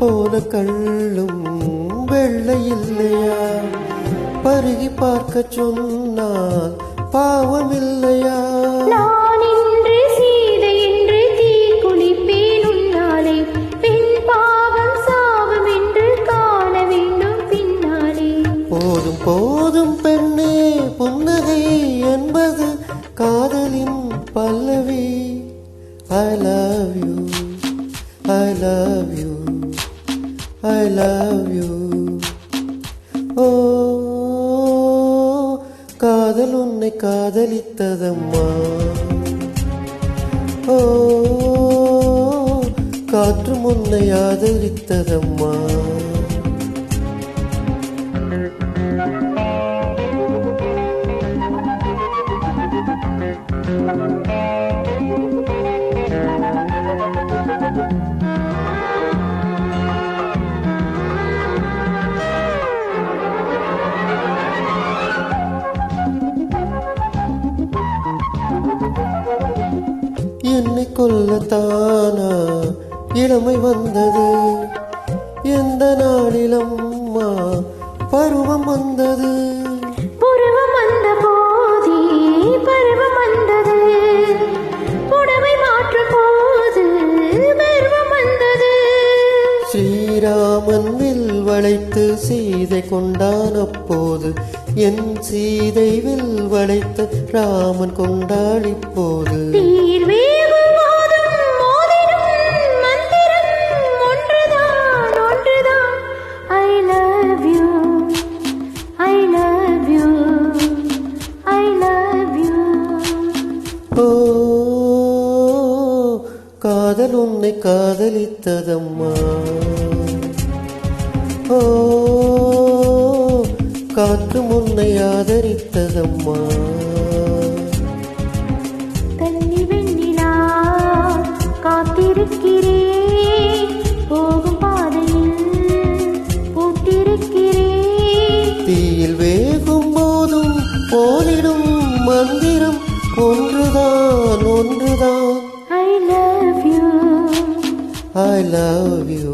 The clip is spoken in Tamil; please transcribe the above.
போல கள்ளும் வெள்ளை இல்லையா? பருகி பார்க்க சொன்னால் பாவம் இல்லையா? நான் இன்று சீதை என்று தீ குளிப்பேன் உன்னாலே, பெண் பாவம் சாவம் என்று காண வேண்டும் பின்னாலே. போதும் போதும் பெண்ணே, புன்னகை என்பது காதலின் பல்லவி. I love you, I love you, I love you. ஓ, காதல் உன்னை காதலித்ததம்மா. ஓ, காற்று உன்னை ஆதரித்ததம்மா. என்னை கொல்லத்தானா இளமை வந்தது? எந்த நாளிலம்மா பருவம் வந்தது? புருவம் வந்த போதே பருவம் வந்தது, புடவை மாற்றும் போது பருவம் வந்தது. ஸ்ரீராமன் வில் வளைத்து சீதை கொண்டான் அப்போது, என் சீதை வில் வளைத்து ராமன் கொண்டாள் இப்போது. ஓ, காதல் உன்னை காதலித்ததம்மா. ஓ, காற்று உன்னை ஆதரித்ததம்மா. கன்னி வெண்ணிலா காத்திருக்கிறேன், போகும் பாதையில் பூத்திருக்கிறேன். தீயில் வேகும் போதும் போலிடும் மந்திரம் ஒன்றுதான் ஒன்றுதான். I love you, I love you.